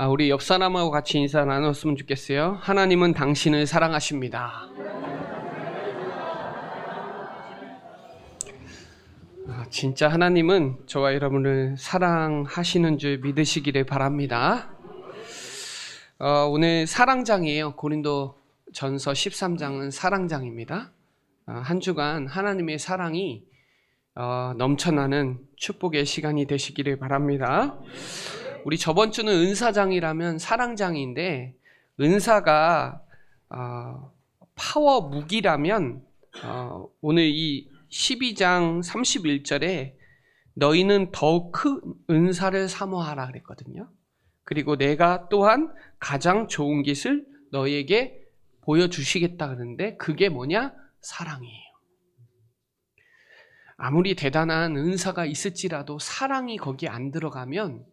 우리 옆 사람하고 같이 인사 나눴으면 좋겠어요. 하나님은 당신을 사랑하십니다. 진짜 하나님은 저와 여러분을 사랑하시는 줄 믿으시기를 바랍니다. 오늘 사랑장이에요. 고린도전서 13장은 사랑장입니다. 한 주간 하나님의 사랑이 넘쳐나는 축복의 시간이 되시기를 바랍니다. 우리 저번 주는 은사장이라면 사랑장인데, 은사가 파워 무기라면 오늘 이 12장 31절에 너희는 더욱 큰 은사를 사모하라 그랬거든요. 그리고 내가 또한 가장 좋은 것을 너희에게 보여주시겠다 그러는데, 그게 뭐냐? 사랑이에요. 아무리 대단한 은사가 있을지라도 사랑이 거기에 안 들어가면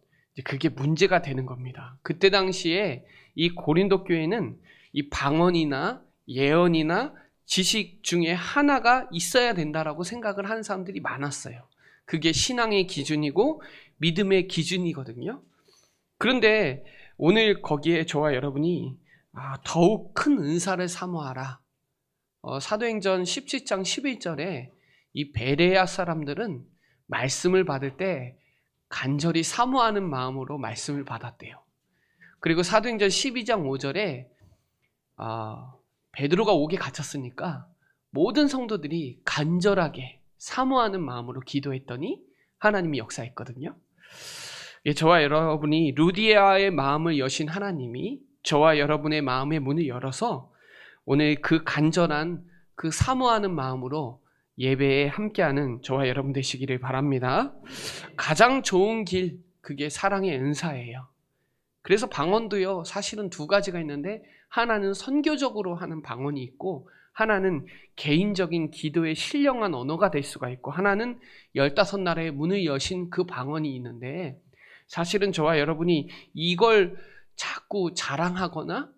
그게 문제가 되는 겁니다. 그때 당시에 이 고린도 교회는 이 방언이나 예언이나 지식 중에 하나가 있어야 된다라고 생각을 하는 사람들이 많았어요. 그게 신앙의 기준이고 믿음의 기준이거든요. 그런데 오늘 거기에 저와 여러분이 더욱 큰 은사를 사모하라. 사도행전 17장 11절에 이 베레아 사람들은 말씀을 받을 때 간절히 사모하는 마음으로 말씀을 받았대요. 그리고 사도행전 12장 5절에 베드로가 옥에 갇혔으니까 모든 성도들이 간절하게 사모하는 마음으로 기도했더니 하나님이 역사했거든요. 저와 여러분이 루디아의 마음을 여신 하나님이 저와 여러분의 마음의 문을 열어서 오늘 그 간절한 그 사모하는 마음으로 예배에 함께하는 저와 여러분 되시기를 바랍니다. 가장 좋은 길, 그게 사랑의 은사예요. 그래서 방언도요, 사실은 두 가지가 있는데, 하나는 선교적으로 하는 방언이 있고, 하나는 개인적인 기도에 신령한 언어가 될 수가 있고, 하나는 15나라의 문을 여신 그 방언이 있는데, 사실은 저와 여러분이 이걸 자꾸 자랑하거나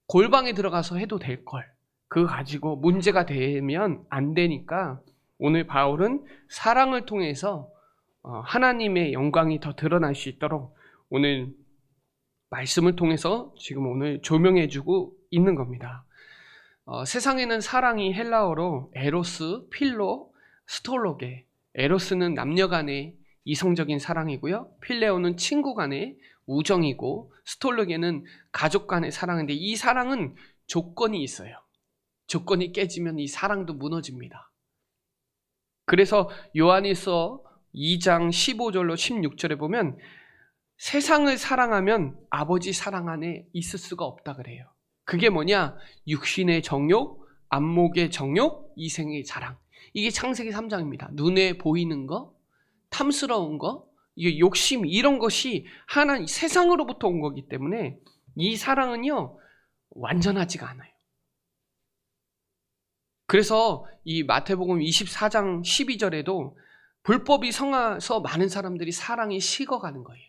골방에 들어가서 해도 될 걸, 그거 가지고 문제가 되면 안 되니까 오늘 바울은 사랑을 통해서 하나님의 영광이 더 드러날 수 있도록 오늘 말씀을 통해서 지금 오늘 조명해주고 있는 겁니다. 세상에는 사랑이 헬라어로 에로스, 필로, 스톨로게. 에로스는 남녀 간의 이성적인 사랑이고요. 필레오는 친구 간의 우정이고, 스톨로게는 가족 간의 사랑인데, 이 사랑은 조건이 있어요. 조건이 깨지면 이 사랑도 무너집니다. 그래서 요한일서 2장 15절로 16절에 보면 세상을 사랑하면 아버지 사랑 안에 있을 수가 없다 그래요. 그게 뭐냐? 육신의 정욕, 안목의 정욕, 이생의 자랑. 이게 창세기 3장입니다. 눈에 보이는 거, 탐스러운 거, 이게 욕심, 이런 것이 하나님 세상으로부터 온 거기 때문에 이 사랑은요 완전하지가 않아요. 그래서 이 마태복음 24장 12절에도 불법이 성하서 많은 사람들이 사랑이 식어가는 거예요.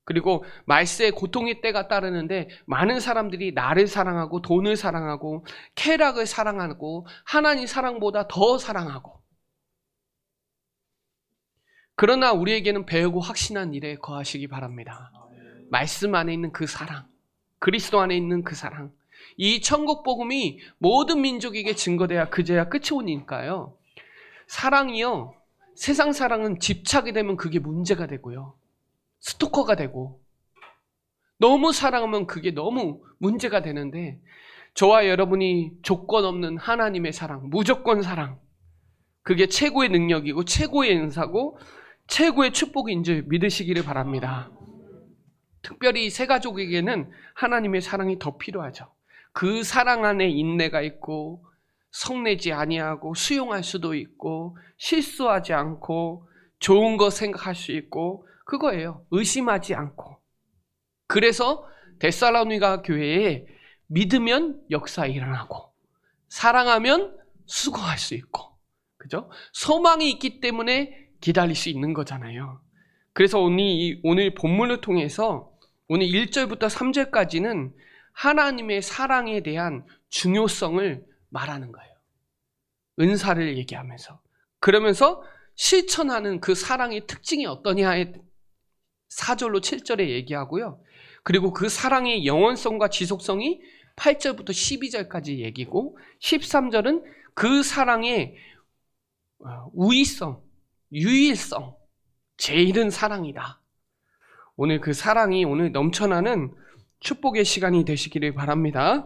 그리고 말세의 고통의 때가 따르는데 많은 사람들이 나를 사랑하고 돈을 사랑하고 쾌락을 사랑하고 하나님 사랑보다 더 사랑하고, 그러나 우리에게는 배우고 확신한 일에 거하시기 바랍니다. 말씀 안에 있는 그 사랑, 그리스도 안에 있는 그 사랑, 이 천국 복음이 모든 민족에게 증거돼야 그제야 끝이 오니까요. 사랑이요, 세상 사랑은 집착이 되면 그게 문제가 되고요, 스토커가 되고, 너무 사랑하면 그게 너무 문제가 되는데, 저와 여러분이 조건 없는 하나님의 사랑, 무조건 사랑, 그게 최고의 능력이고 최고의 은사고 최고의 축복인 줄 믿으시기를 바랍니다. 특별히 새 가족에게는 하나님의 사랑이 더 필요하죠. 그 사랑 안에 인내가 있고, 성내지 아니하고 수용할 수도 있고, 실수하지 않고 좋은 거 생각할 수 있고, 그거예요. 의심하지 않고. 그래서 데살로니가 교회에 믿으면 역사 일어나고, 사랑하면 수고할 수 있고, 그죠? 소망이 있기 때문에 기다릴 수 있는 거잖아요. 그래서 오늘 본문을 통해서 오늘 1절부터 3절까지는 하나님의 사랑에 대한 중요성을 말하는 거예요. 은사를 얘기하면서. 그러면서 실천하는 그 사랑의 특징이 어떠냐에 4절로 7절에 얘기하고요. 그리고 그 사랑의 영원성과 지속성이 8절부터 12절까지 얘기고 13절은 그 사랑의 우위성, 유일성, 제일은 사랑이다. 오늘 그 사랑이 오늘 넘쳐나는 축복의 시간이 되시기를 바랍니다.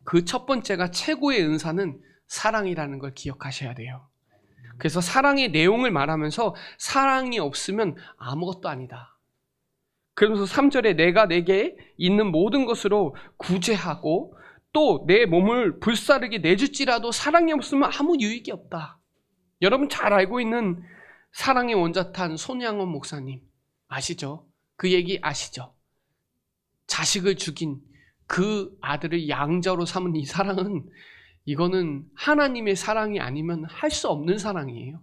그 첫 번째가 최고의 은사는 사랑이라는 걸 기억하셔야 돼요. 그래서 사랑의 내용을 말하면서 사랑이 없으면 아무것도 아니다. 그러면서 3절에 내가 내게 있는 모든 것으로 구제하고 또 내 몸을 불사르게 내줄지라도 사랑이 없으면 아무 유익이 없다. 여러분 잘 알고 있는 사랑의 원자탄 손양원 목사님 아시죠? 그 얘기 아시죠? 자식을 죽인 그 아들을 양자로 삼은 이 사랑은 이거는 하나님의 사랑이 아니면 할 수 없는 사랑이에요.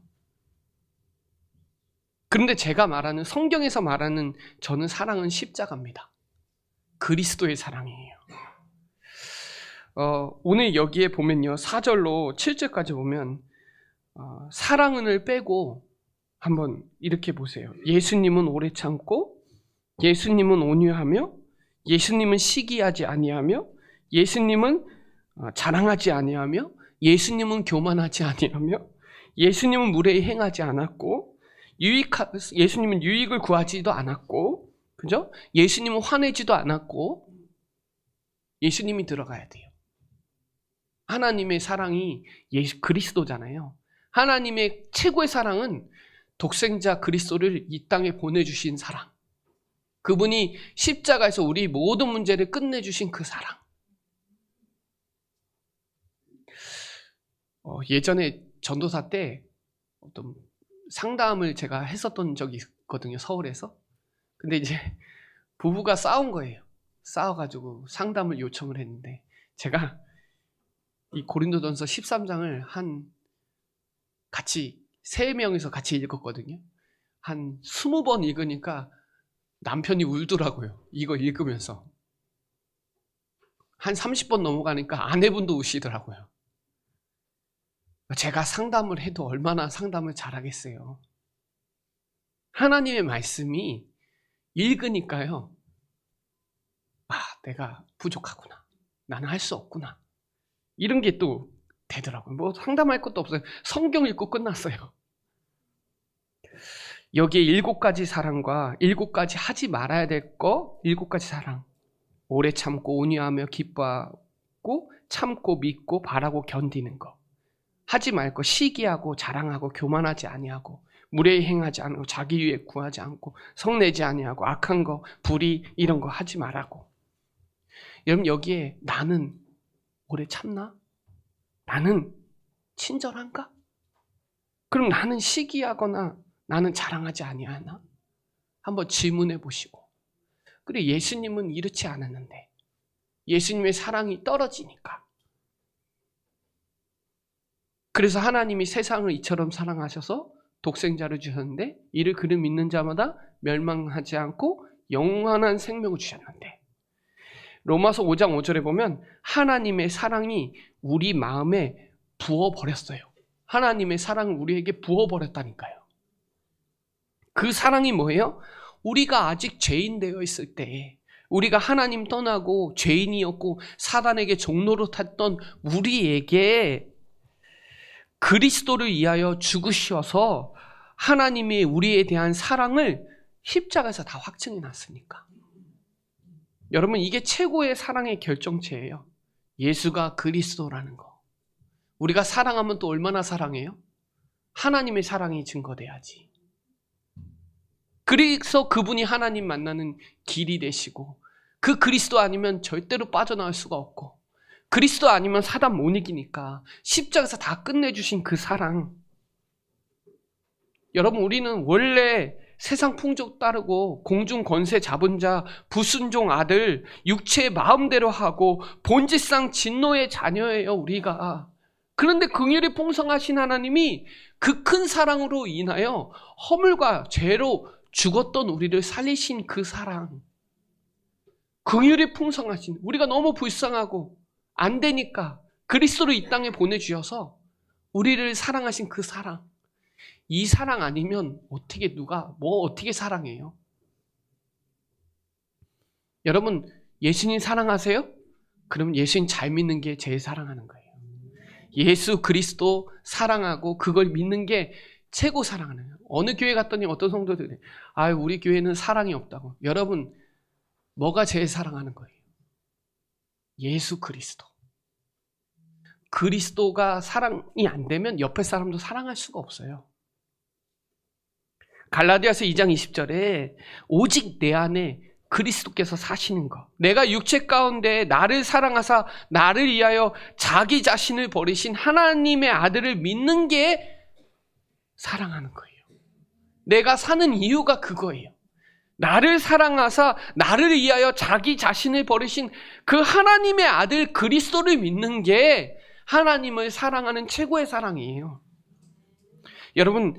그런데 제가 말하는 성경에서 말하는 저는 사랑은 십자가입니다. 그리스도의 사랑이에요. 오늘 여기에 보면요 4절로 7절까지 보면 사랑을 빼고 한번 이렇게 보세요. 예수님은 오래 참고 예수님은 온유하며 예수님은 시기하지 아니하며 예수님은 자랑하지 아니하며 예수님은 교만하지 아니하며 예수님은 무례히 행하지 않았고 예수님은 유익을 구하지도 않았고 그죠? 예수님은 화내지도 않았고 예수님이 들어가야 돼요. 하나님의 사랑이 예수 그리스도잖아요. 하나님의 최고의 사랑은 독생자 그리스도를 이 땅에 보내주신 사랑. 그분이 십자가에서 우리 모든 문제를 끝내주신 그 사랑. 예전에 전도사 때 어떤 상담을 제가 했었던 적이 있거든요. 서울에서. 근데 이제 부부가 싸운 거예요. 싸워가지고 상담을 요청을 했는데 제가 이 고린도전서 13장을 같이 3명이서 같이 읽었거든요. 한 20번 읽으니까 남편이 울더라고요. 이거 읽으면서. 한 30번 넘어가니까 아내분도 우시더라고요. 제가 상담을 해도 얼마나 상담을 잘하겠어요. 하나님의 말씀이 읽으니까요. 내가 부족하구나. 나는 할 수 없구나. 이런 게 또 되더라고요. 뭐 상담할 것도 없어요. 성경 읽고 끝났어요. 여기에 7가지 사랑과 7가지 하지 말아야 될 거 7가지 사랑. 오래 참고 온유하며 기뻐하고 참고 믿고 바라고 견디는 거. 하지 말 거 시기하고 자랑하고 교만하지 아니하고 무례히 행하지 않고 자기 유익 구하지 않고 성내지 아니하고 악한 거 불의 이런 거 하지 말라고. 여러분 여기에 나는 오래 참나? 나는 친절한가? 그럼 나는 시기하거나 나는 자랑하지 아니하나? 한번 질문해 보시고. 그래 예수님은 이렇지 않았는데 예수님의 사랑이 떨어지니까. 그래서 하나님이 세상을 이처럼 사랑하셔서 독생자를 주셨는데 이를 그를 믿는 자마다 멸망하지 않고 영원한 생명을 주셨는데 로마서 5장 5절에 보면 하나님의 사랑이 우리 마음에 부어버렸어요. 하나님의 사랑을 우리에게 부어버렸다니까요. 그 사랑이 뭐예요? 우리가 아직 죄인 되어 있을 때 우리가 하나님 떠나고 죄인이었고 사단에게 종로로 탔던 우리에게 그리스도를 위하여 죽으셔서 하나님이 우리에 대한 사랑을 십자가에서 다 확증해 놨으니까. 여러분 이게 최고의 사랑의 결정체예요. 예수가 그리스도라는 거. 우리가 사랑하면 또 얼마나 사랑해요? 하나님의 사랑이 증거돼야지. 그래서 그분이 하나님 만나는 길이 되시고 그 그리스도 아니면 절대로 빠져나올 수가 없고 그리스도 아니면 사단 못 이기니까 십자가에서 다 끝내주신 그 사랑. 여러분 우리는 원래 세상 풍족 따르고 공중 권세 잡은 자 불순종 아들 육체의 마음대로 하고 본질상 진노의 자녀예요 우리가. 그런데 긍휼이 풍성하신 하나님이 그 큰 사랑으로 인하여 허물과 죄로 죽었던 우리를 살리신 그 사랑. 긍휼이 풍성하신 우리가 너무 불쌍하고 안 되니까 그리스도를 이 땅에 보내주셔서 우리를 사랑하신 그 사랑. 이 사랑 아니면 어떻게 누가 어떻게 사랑해요? 여러분, 예수님 사랑하세요? 그럼 예수님 잘 믿는 게 제일 사랑하는 거예요. 예수 그리스도 사랑하고 그걸 믿는 게 최고 사랑하는 거예요. 어느 교회 갔더니 어떤 성도들이 우리 교회는 사랑이 없다고. 여러분, 뭐가 제일 사랑하는 거예요? 예수 그리스도. 그리스도가 사랑이 안 되면 옆에 사람도 사랑할 수가 없어요. 갈라디아서 2장 20절에 오직 내 안에 그리스도께서 사시는 것, 내가 육체 가운데 나를 사랑하사 나를 위하여 자기 자신을 버리신 하나님의 아들을 믿는 게 사랑하는 거예요. 내가 사는 이유가 그거예요. 나를 사랑하사 나를 위하여 자기 자신을 버리신 그 하나님의 아들 그리스도를 믿는 게 하나님을 사랑하는 최고의 사랑이에요. 여러분,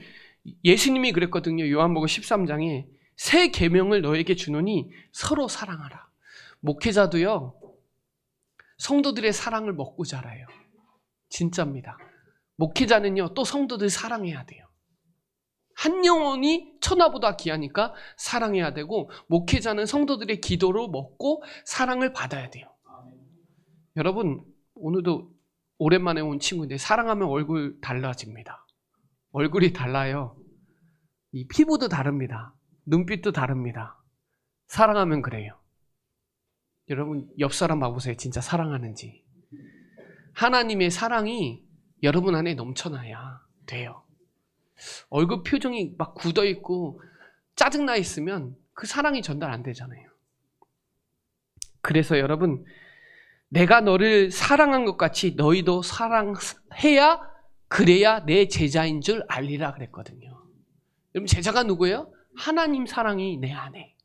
예수님이 그랬거든요. 요한복음 13장에 새 계명을 너에게 주노니 서로 사랑하라. 목회자도요, 성도들의 사랑을 먹고 자라요. 진짜입니다. 목회자는요, 또 성도들 사랑해야 돼요. 한 영혼이 천하보다 귀하니까 사랑해야 되고, 목회자는 성도들의 기도로 먹고 사랑을 받아야 돼요. 여러분, 오늘도 오랜만에 온 친구인데 사랑하면 얼굴 달라집니다. 얼굴이 달라요. 이 피부도 다릅니다. 눈빛도 다릅니다. 사랑하면 그래요. 여러분, 옆 사람 봐보세요. 진짜 사랑하는지. 하나님의 사랑이 여러분 안에 넘쳐나야 돼요. 얼굴 표정이 막 굳어있고 짜증나 있으면 그 사랑이 전달 안 되잖아요. 그래서 내가 너를 사랑한 것 같이 너희도 사랑해야 그래야 내 제자인 줄 알리라 그랬거든요. 여러분, 제자가 누구예요? 하나님 사랑이 내 안에.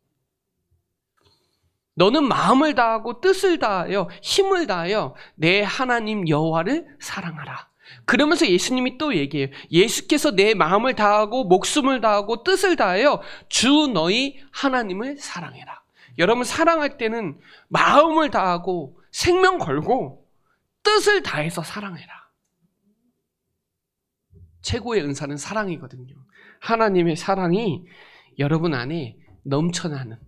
너는 마음을 다하고 뜻을 다하여 힘을 다하여 내 하나님 여호와를 사랑하라. 그러면서 예수님이 또 얘기해요. 예수께서 내 마음을 다하고 목숨을 다하고 뜻을 다하여 주 너희 하나님을 사랑해라. 여러분, 사랑할 때는 마음을 다하고 생명 걸고 뜻을 다해서 사랑해라. 최고의 은사는 사랑이거든요. 하나님의 사랑이 여러분 안에 넘쳐나는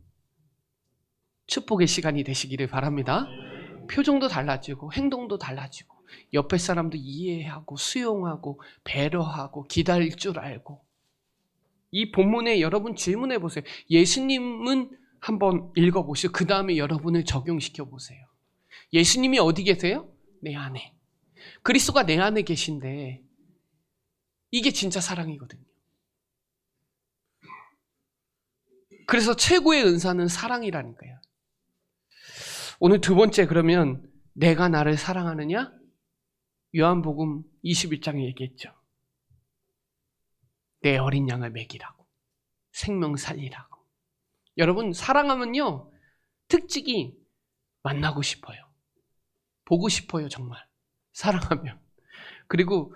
축복의 시간이 되시기를 바랍니다. 표정도 달라지고 행동도 달라지고 옆에 사람도 이해하고 수용하고 배려하고 기다릴 줄 알고. 이 본문에 여러분 질문해 보세요. 예수님은 한번 읽어보시고 그 다음에 여러분을 적용시켜 보세요. 예수님이 어디 계세요? 내 안에. 그리스도가 내 안에 계신데 이게 진짜 사랑이거든요. 그래서 최고의 은사는 사랑이라니까요. 오늘 두 번째, 그러면 내가 나를 사랑하느냐? 요한복음 21장에 얘기했죠. 내 어린 양을 먹이라고, 생명 살리라고. 여러분, 사랑하면요, 특징이 만나고 싶어요. 보고 싶어요, 정말. 사랑하면. 그리고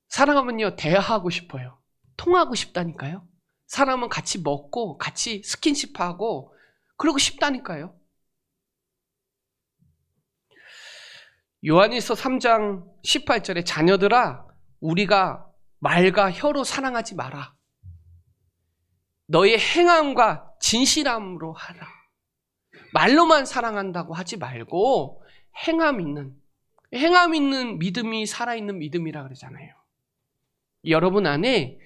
사랑하면요, 대화하고 싶어요. 통하고 싶다니까요. 사람은 같이 먹고 같이 스킨십하고 그러고 싶다니까요. 요한일서 3장 18절에 자녀들아, 우리가 말과 혀로 사랑하지 마라. 너의 행함과 진실함으로 하라. 말로만 사랑한다고 하지 말고 행함 있는 믿음이 살아있는 믿음이라 그러잖아요. 여러분 안에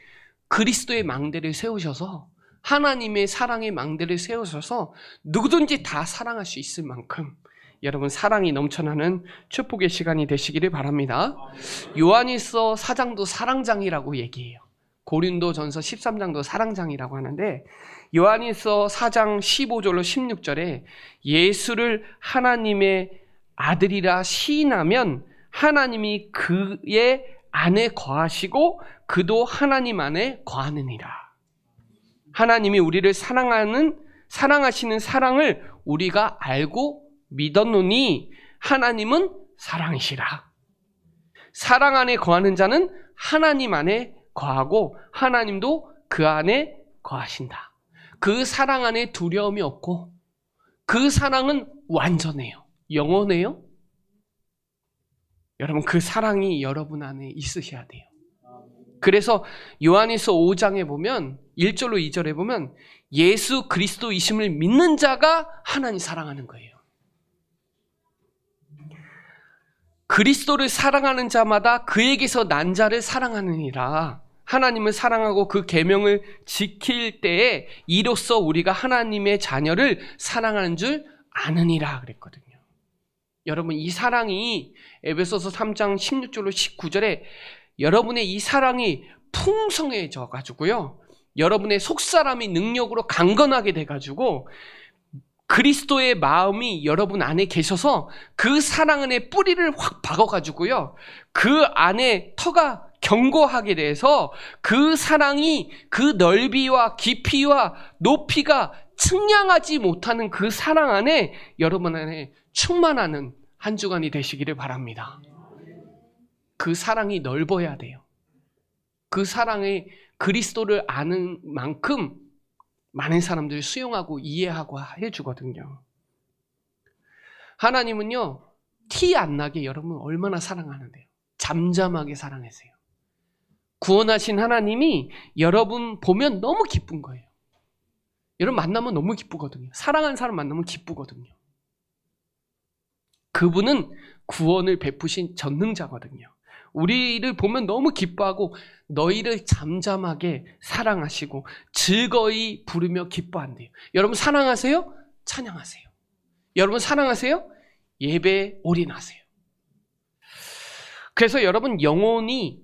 그리스도의 망대를 세우셔서, 하나님의 사랑의 망대를 세우셔서 누구든지 다 사랑할 수 있을 만큼 여러분 사랑이 넘쳐나는 축복의 시간이 되시기를 바랍니다. 요한일서 4장도 사랑장이라고 얘기해요. 고린도전서 13장도 사랑장이라고 하는데, 요한일서 4장 15절로 16절에 예수를 하나님의 아들이라 시인하면 하나님이 그의 안에 거하시고 그도 하나님 안에 거하느니라. 하나님이 우리를 사랑하시는 사랑을 우리가 알고 믿었노니 하나님은 사랑이시라. 사랑 안에 거하는 자는 하나님 안에 거하고 하나님도 그 안에 거하신다. 그 사랑 안에 두려움이 없고 그 사랑은 완전해요. 영원해요. 여러분, 그 사랑이 여러분 안에 있으셔야 돼요. 그래서 요한일서 5장에 보면 1절로 2절에 보면 예수 그리스도이심을 믿는 자가 하나님 사랑하는 거예요. 그리스도를 사랑하는 자마다 그에게서 난 자를 사랑하느니라. 하나님을 사랑하고 그 계명을 지킬 때에 이로써 우리가 하나님의 자녀를 사랑하는 줄 아느니라 그랬거든요. 여러분, 이 사랑이 에베소서 3장 16절로 19절에 여러분의 이 사랑이 풍성해져 가지고요, 여러분의 속사람이 능력으로 강건하게 돼 가지고 그리스도의 마음이 여러분 안에 계셔서 그 사랑 안에 뿌리를 확 박아 가지고요, 그 안에 터가 견고하게 돼서 그 사랑이 그 넓이와 깊이와 높이가 측량하지 못하는 그 사랑 안에 여러분 안에 충만하는 한 주간이 되시기를 바랍니다. 그 사랑이 넓어야 돼요. 그 사랑에 그리스도를 아는 만큼 많은 사람들을 수용하고 이해하고 해주거든요. 하나님은요, 티 안 나게 여러분 얼마나 사랑하는데요. 잠잠하게 사랑하세요. 구원하신 하나님이 여러분 보면 너무 기쁜 거예요. 여러분 만나면 너무 기쁘거든요. 사랑하는 사람 만나면 기쁘거든요. 그분은 구원을 베푸신 전능자거든요. 우리를 보면 너무 기뻐하고 너희를 잠잠하게 사랑하시고 즐거이 부르며 기뻐한대요. 여러분 사랑하세요? 찬양하세요. 여러분 사랑하세요? 예배에 올인하세요. 그래서 여러분 영혼의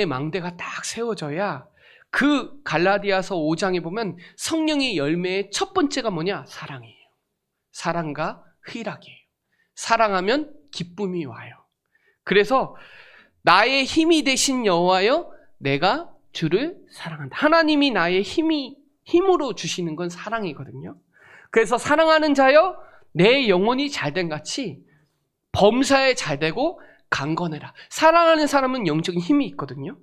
망대가 딱 세워져야 그 갈라디아서 5장에 보면 성령의 열매의 첫 번째가 뭐냐? 사랑이에요. 사랑과 희락이에요. 사랑하면 기쁨이 와요. 그래서 나의 힘이 되신 여호와여 내가 주를 사랑한다. 하나님이 나의 힘으로 주시는 건 사랑이거든요. 그래서 사랑하는 자여 내 영혼이 잘된 같이 범사에 잘되고 강건해라. 사랑하는 사람은 영적인 힘이 있거든요.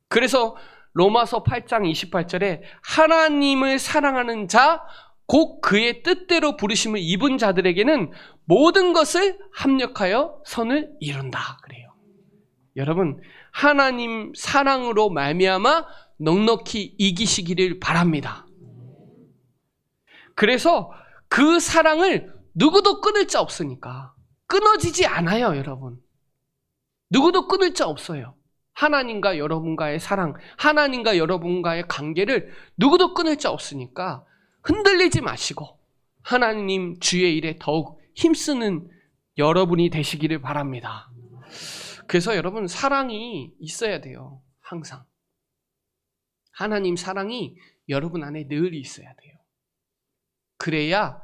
그래서 로마서 8장 28절에 하나님을 사랑하는 자 곧 그의 뜻대로 부르심을 입은 자들에게는 모든 것을 합력하여 선을 이룬다 그래요. 여러분 하나님 사랑으로 말미암아 넉넉히 이기시기를 바랍니다. 그래서 그 사랑을 누구도 끊을 자 없으니까 끊어지지 않아요. 여러분 누구도 끊을 자 없어요. 하나님과 여러분과의 사랑, 하나님과 여러분과의 관계를 누구도 끊을 자 없으니까 흔들리지 마시고 하나님 주의 일에 더욱 힘쓰는 여러분이 되시기를 바랍니다. 그래서 여러분 사랑이 있어야 돼요. 항상 하나님 사랑이 여러분 안에 늘 있어야 돼요. 그래야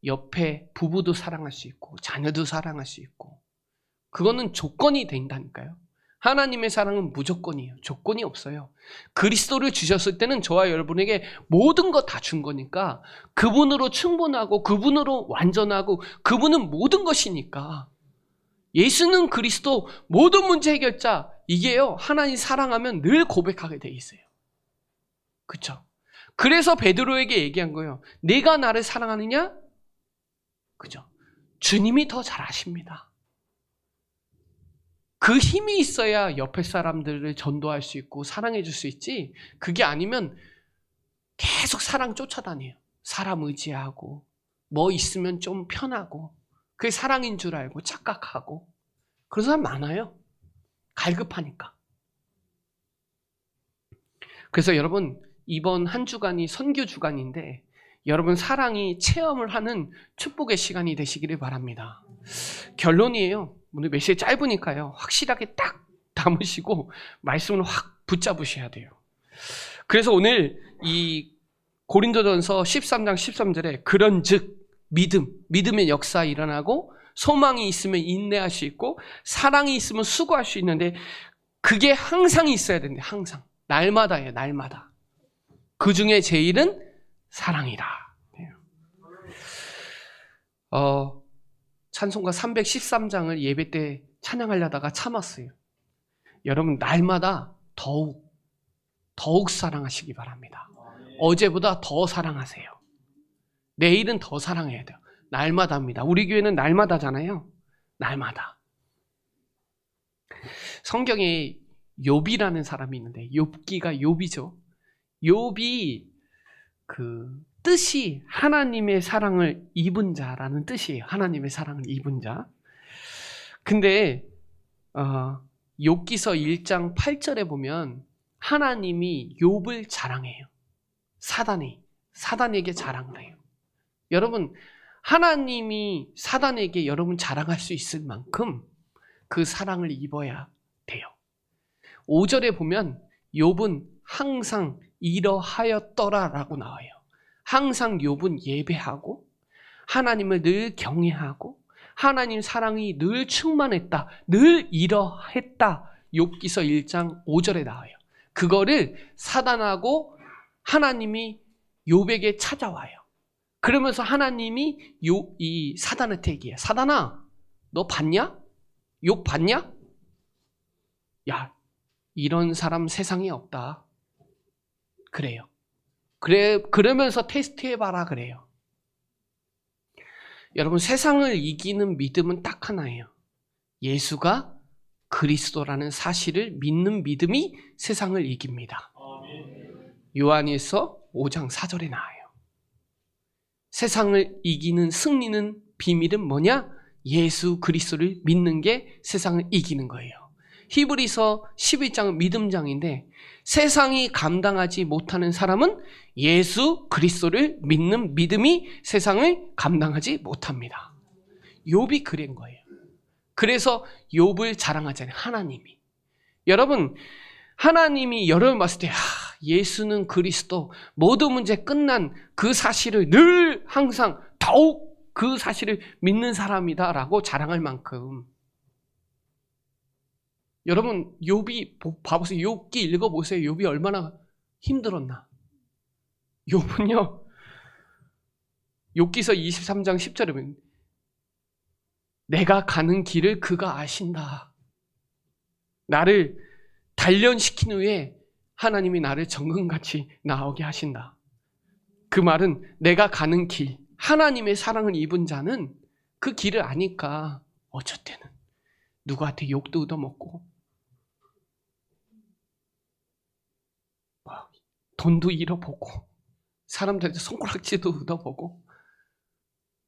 옆에 부부도 사랑할 수 있고 자녀도 사랑할 수 있고, 그거는 조건이 된다니까요. 하나님의 사랑은 무조건이에요. 조건이 없어요. 그리스도를 주셨을 때는 저와 여러분에게 모든 거 다 준 거니까 그분으로 충분하고 그분으로 완전하고 그분은 모든 것이니까 예수는 그리스도 모든 문제 해결자, 이게요 하나님 사랑하면 늘 고백하게 돼 있어요. 그렇죠? 그래서 베드로에게 얘기한 거예요. 네가 나를 사랑하느냐? 그죠? 주님이 더 잘 아십니다. 그 힘이 있어야 옆에 사람들을 전도할 수 있고 사랑해 줄 수 있지, 그게 아니면 계속 사랑 쫓아다녀요. 사람 의지하고 뭐 있으면 좀 편하고 그게 사랑인 줄 알고 착각하고 그런 사람 많아요. 갈급하니까. 그래서 여러분 이번 한 주간이 선교 주간인데 여러분 사랑이 체험을 하는 축복의 시간이 되시기를 바랍니다. 결론이에요. 오늘 메시지 짧으니까요. 확실하게 딱 담으시고 말씀을 확 붙잡으셔야 돼요. 그래서 오늘 이 고린도전서 13장 13절에 그런즉 믿음의 역사 일어나고 소망이 있으면 인내할 수 있고 사랑이 있으면 수고할 수 있는데 그게 항상 있어야 되는데 항상 날마다예요. 날마다. 그 중에 제일은 사랑이라. 찬송가 313장을 예배 때 찬양하려다가 참았어요. 여러분 날마다 더욱 사랑하시기 바랍니다. 어제보다 더 사랑하세요. 내일은 더 사랑해야 돼요. 날마다입니다. 우리 교회는 날마다잖아요. 날마다. 성경에 욥이라는 사람이 있는데, 욥기가 욥이죠. 욥이 그 뜻이 하나님의 사랑을 입은 자라는 뜻이에요. 하나님의 사랑을 입은 자. 근데 욥기서 1장 8절에 보면 하나님이 욥을 자랑해요. 사단에게 자랑을 해요. 여러분, 하나님이 사단에게 여러분 자랑할 수 있을 만큼 그 사랑을 입어야 돼요. 5절에 보면 욥은 항상 이러하였더라라고 나와요. 항상 욥은 예배하고 하나님을 늘 경외하고 하나님 사랑이 늘 충만했다. 늘 이러했다. 욥기서 1장 5절에 나와요. 그거를 사단하고 하나님이 욥에게 찾아와요. 그러면서 하나님이 이 사단한테 얘기해요. 사단아, 너 봤냐? 욥 봤냐? 야, 이런 사람 세상에 없다. 그래요. 그러면서 테스트해봐라 그래요. 여러분, 세상을 이기는 믿음은 딱 하나예요. 예수가 그리스도라는 사실을 믿는 믿음이 세상을 이깁니다. 요한일서 5장 4절에 나와요. 세상을 이기는 승리는 비밀은 뭐냐? 예수 그리스도를 믿는 게 세상을 이기는 거예요. 히브리서 11장은 믿음장인데 세상이 감당하지 못하는 사람은 예수 그리스도를 믿는 믿음이 세상을 감당하지 못합니다. 욥이 그런 거예요. 그래서 욥을 자랑하잖아요. 하나님이. 여러분, 하나님이 여러분 봤을 때 예수는 그리스도, 모든 문제 끝난 그 사실을 늘 항상 더욱 그 사실을 믿는 사람이다라고 자랑할 만큼, 여러분 욥이 봐보세요. 욥기 읽어보세요. 욥이 얼마나 힘들었나. 욥은요, 욥기서 23장 10절에 보면 내가 가는 길을 그가 아신다. 나를 단련시킨 후에 하나님이 나를 정금같이 나오게 하신다. 그 말은 내가 가는 길, 하나님의 사랑을 입은 자는 그 길을 아니까 어쩔 때는 누구한테 욕도 얻어먹고 돈도 잃어보고 사람들한테 손가락질도 얻어보고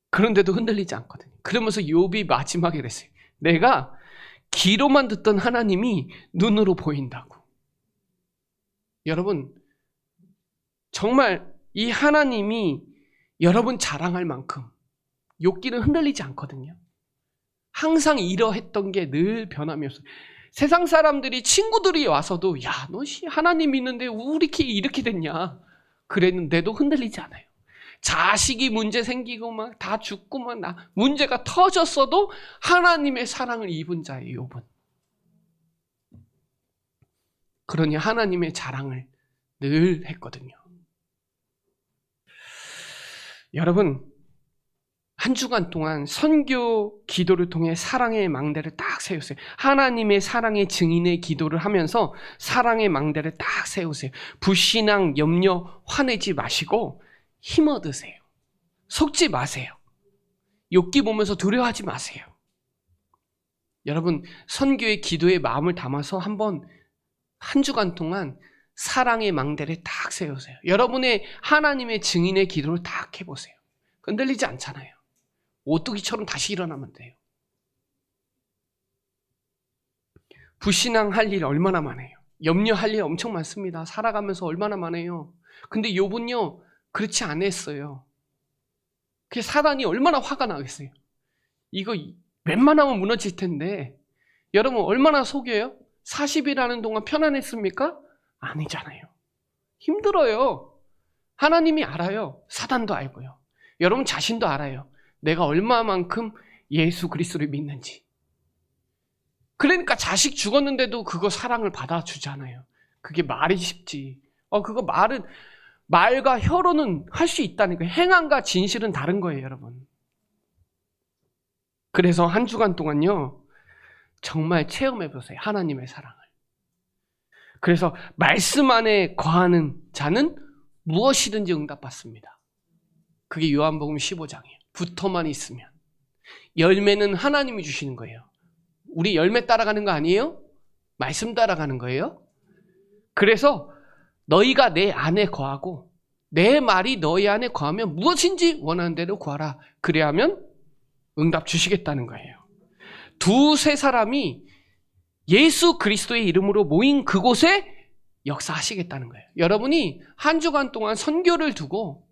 그런데도 흔들리지 않거든요. 그러면서 욥이 마지막에 그랬어요. 내가 귀로만 듣던 하나님이 눈으로 보인다고. 여러분, 정말 이 하나님이 여러분 자랑할 만큼 욥기는 흔들리지 않거든요. 항상 이러했던 게 늘 변함이 없어요. 세상 사람들이, 친구들이 와서도 야, 너 하나님 믿는데 우리 키 이렇게 됐냐 그랬는데도 흔들리지 않아요. 자식이 문제 생기고 막 다 죽고 막 문제가 터졌어도 하나님의 사랑을 입은 자예요, 욥은. 그러니 하나님의 자랑을 늘 했거든요. 여러분, 한 주간 동안 선교 기도를 통해 사랑의 망대를 딱 세우세요. 하나님의 사랑의 증인의 기도를 하면서 사랑의 망대를 딱 세우세요. 불신앙, 염려, 화내지 마시고 힘 얻으세요. 속지 마세요. 욥기 보면서 두려워하지 마세요. 여러분, 선교의 기도의 마음을 담아서 한번 한 주간 동안 사랑의 망대를 딱 세우세요. 여러분의 하나님의 증인의 기도를 딱 해보세요. 흔들리지 않잖아요. 오뚜기처럼 다시 일어나면 돼요. 불신앙할 일 얼마나 많아요. 염려할 일 엄청 많습니다. 살아가면서 얼마나 많아요. 근데 욥은요, 그렇지 않았어요. 그 사단이 얼마나 화가 나겠어요. 이거 웬만하면 무너질 텐데 여러분 얼마나 속여요? 40일하는 동안 편안했습니까? 아니잖아요. 힘들어요. 하나님이 알아요. 사단도 알고요. 여러분 자신도 알아요. 내가 얼마만큼 예수 그리스도를 믿는지. 그러니까 자식 죽었는데도 그거 사랑을 받아주잖아요. 그게 말이 쉽지. 그거 말과 혀로는 할 수 있다는 거예요. 행함과 진실은 다른 거예요, 여러분. 그래서 한 주간 동안요, 정말 체험해보세요. 하나님의 사랑을. 그래서 말씀 안에 거하는 자는 무엇이든지 응답받습니다. 그게 요한복음 15장이에요. 붙어만 있으면. 열매는 하나님이 주시는 거예요. 우리 열매 따라가는 거 아니에요? 말씀 따라가는 거예요. 그래서 너희가 내 안에 거하고 내 말이 너희 안에 거하면 무엇인지 원하는 대로 구하라. 그래야 하면 응답 주시겠다는 거예요. 두세 사람이 예수 그리스도의 이름으로 모인 그곳에 역사하시겠다는 거예요. 여러분이 한 주간 동안 선교를 두고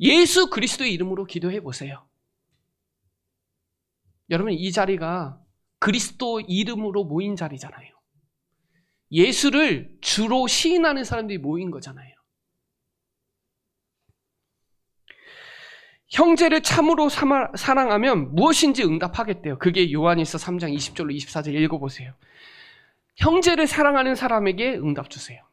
예수 그리스도의 이름으로 기도해 보세요. 여러분, 이 자리가 그리스도 이름으로 모인 자리잖아요. 예수를 주로 시인하는 사람들이 모인 거잖아요. 형제를 참으로 사랑하면 무엇인지 응답하겠대요. 그게 요한일서 3장 20절로 24절 읽어보세요. 형제를 사랑하는 사람에게 응답 주세요.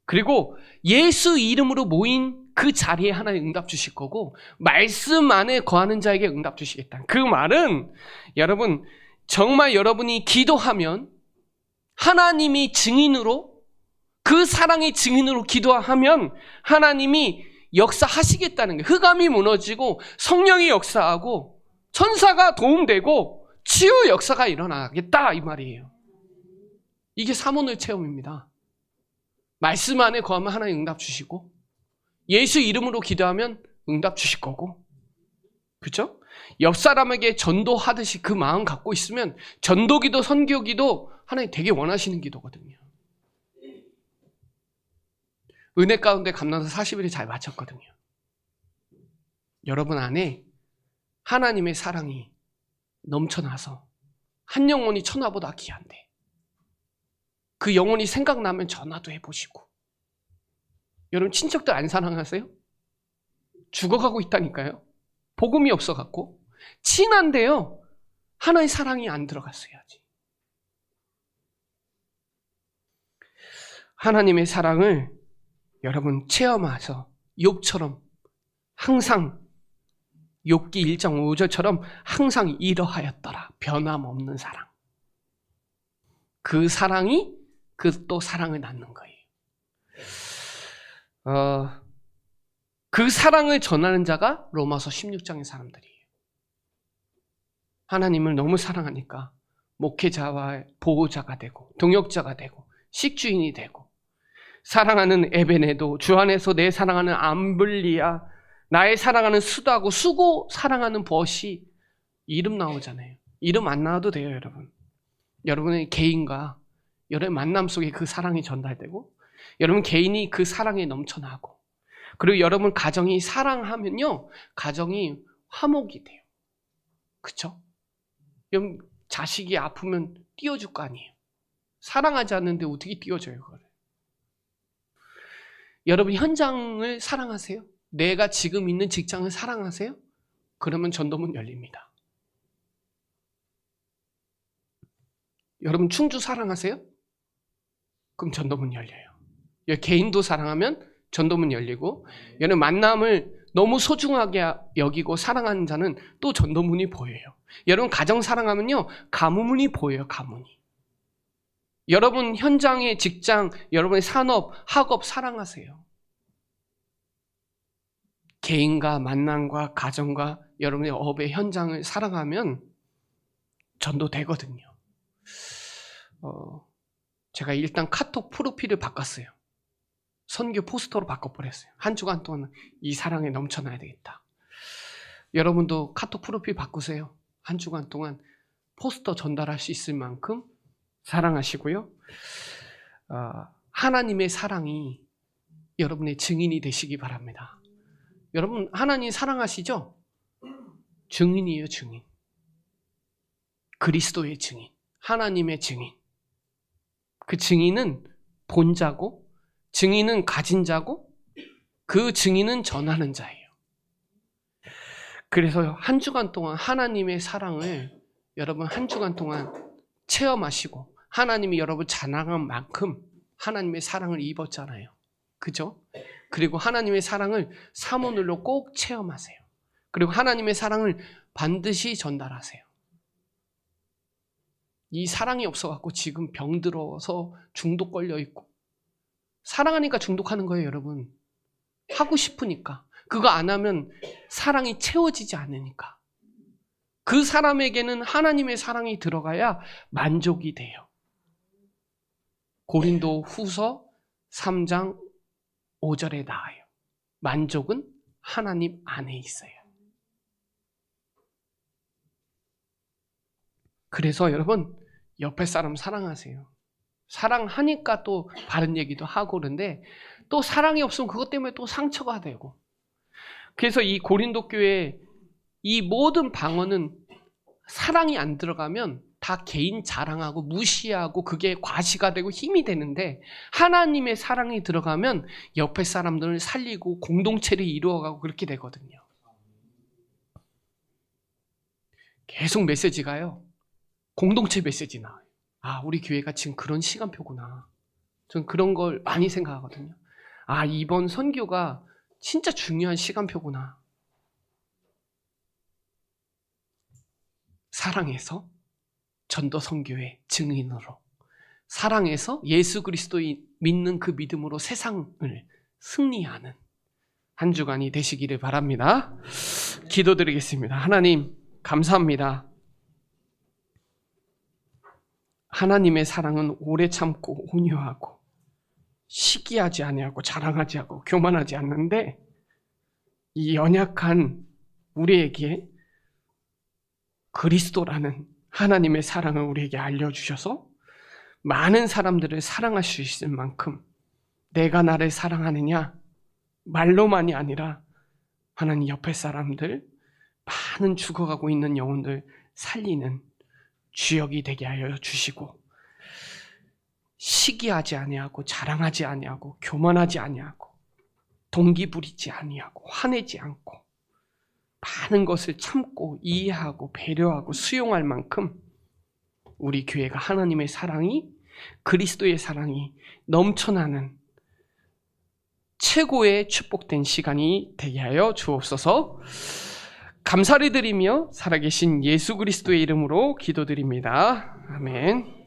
그리고 예수 이름으로 모인 그 자리에 하나님 응답 주실 거고, 말씀 안에 거하는 자에게 응답 주시겠다. 그 말은 여러분, 정말 여러분이 기도하면 하나님이 증인으로, 그 사랑의 증인으로 기도하면 하나님이 역사하시겠다는 거예요. 흑암이 무너지고 성령이 역사하고 천사가 도움되고 치유 역사가 일어나겠다, 이 말이에요. 이게 삼원의 체험입니다. 말씀 안에 거하면 하나님 응답 주시고, 예수 이름으로 기도하면 응답 주실 거고, 그렇죠? 옆 사람에게 전도하듯이 그 마음 갖고 있으면 전도기도 선교기도 하나님 되게 원하시는 기도거든요. 은혜 가운데 감나서 40일이 잘 마쳤거든요. 여러분 안에 하나님의 사랑이 넘쳐나서 한 영혼이 천하보다 귀한데, 그 영혼이 생각나면 전화도 해보시고. 여러분, 친척들 안 사랑하세요? 죽어가고 있다니까요. 복음이 없어갖고. 친한데요, 하나의 사랑이 안 들어갔어야지. 하나님의 사랑을 여러분 체험해서 욥처럼 항상, 욥기 1장 5절처럼 항상 이러하였더라. 변함없는 사랑. 그 사랑이 그 또 사랑을 낳는 거예요. 그 사랑을 전하는 자가 로마서 16장의 사람들이에요. 하나님을 너무 사랑하니까 목회자와 보호자가 되고 동역자가 되고 식주인이 되고, 사랑하는 에베네도, 주 안에서 내 사랑하는 암블리아, 나의 사랑하는 수다고, 수고 사랑하는 벗이, 이름 나오잖아요. 이름 안 나와도 돼요, 여러분. 여러분의 개인과 여러분의 만남 속에 그 사랑이 전달되고, 여러분 개인이 그 사랑에 넘쳐나고, 그리고 여러분 가정이 사랑하면요, 가정이 화목이 돼요. 그쵸? 여러분 자식이 아프면 띄워줄 거 아니에요. 사랑하지 않는데 어떻게 띄워줘요, 그걸? 여러분 현장을 사랑하세요? 내가 지금 있는 직장을 사랑하세요? 그러면 전도문 열립니다. 여러분 충주 사랑하세요? 그럼 전도문 열려요. 개인도 사랑하면 전도문 열리고, 여러분 만남을 너무 소중하게 여기고 사랑하는 자는 또 전도문이 보여요. 여러분 가정 사랑하면요, 가문이 보여요, 가문이. 여러분 현장의 직장, 여러분의 산업, 학업 사랑하세요. 개인과 만남과 가정과 여러분의 업의 현장을 사랑하면 전도되거든요. 제가 일단 카톡 프로필을 바꿨어요. 선교 포스터로 바꿔버렸어요. 한 주간 동안 이 사랑에 넘쳐나야 되겠다. 여러분도 카톡 프로필 바꾸세요. 한 주간 동안 포스터 전달할 수 있을 만큼 사랑하시고요. 하나님의 사랑이 여러분의 증인이 되시기 바랍니다. 여러분 하나님 사랑하시죠? 증인이에요, 증인. 그리스도의 증인, 하나님의 증인. 그 증인은 본자고, 증인은 가진 자고, 그 증인은 전하는 자예요. 그래서 한 주간 동안 하나님의 사랑을 여러분 한 주간 동안 체험하시고, 하나님이 여러분 자랑한 만큼 하나님의 사랑을 입었잖아요. 그죠? 그리고 하나님의 사랑을 사모늘로 꼭 체험하세요. 그리고 하나님의 사랑을 반드시 전달하세요. 이 사랑이 없어갖고 지금 병들어서 중독 걸려 있고, 사랑하니까 중독하는 거예요, 여러분. 하고 싶으니까. 그거 안 하면 사랑이 채워지지 않으니까. 그 사람에게는 하나님의 사랑이 들어가야 만족이 돼요. 고린도 후서 3장 5절에 나와요. 만족은 하나님 안에 있어요. 그래서 여러분, 옆에 사람 사랑하세요. 사랑하니까 또 바른 얘기도 하고 그런데 또 사랑이 없으면 그것 때문에 또 상처가 되고. 그래서 이 고린도 교회 이 모든 방언은 사랑이 안 들어가면 다 개인 자랑하고 무시하고 그게 과시가 되고 힘이 되는데, 하나님의 사랑이 들어가면 옆에 사람들을 살리고 공동체를 이루어가고 그렇게 되거든요. 계속 메시지가요, 공동체 메시지 나와요. 아, 우리 교회가 지금 그런 시간표구나. 전 그런 걸 많이 생각하거든요. 아, 이번 선교가 진짜 중요한 시간표구나. 사랑해서 전도 선교의 증인으로, 사랑해서 예수 그리스도의 믿는 그 믿음으로 세상을 승리하는 한 주간이 되시기를 바랍니다. 기도드리겠습니다. 하나님, 감사합니다. 하나님의 사랑은 오래 참고 온유하고 시기하지 아니하고 자랑하지 않고 교만하지 않는데, 이 연약한 우리에게 그리스도라는 하나님의 사랑을 우리에게 알려주셔서 많은 사람들을 사랑할 수 있을 만큼, 내가 나를 사랑하느냐 말로만이 아니라 하나님 옆에 사람들, 많은 죽어가고 있는 영혼들 살리는 주역이 되게 하여 주시고, 시기하지 아니하고 자랑하지 아니하고 교만하지 아니하고 동기 부리지 아니하고 화내지 않고 많은 것을 참고 이해하고 배려하고 수용할 만큼 우리 교회가 하나님의 사랑이, 그리스도의 사랑이 넘쳐나는 최고의 축복된 시간이 되게 하여 주옵소서. 감사를 드리며 살아계신 예수 그리스도의 이름으로 기도드립니다. 아멘.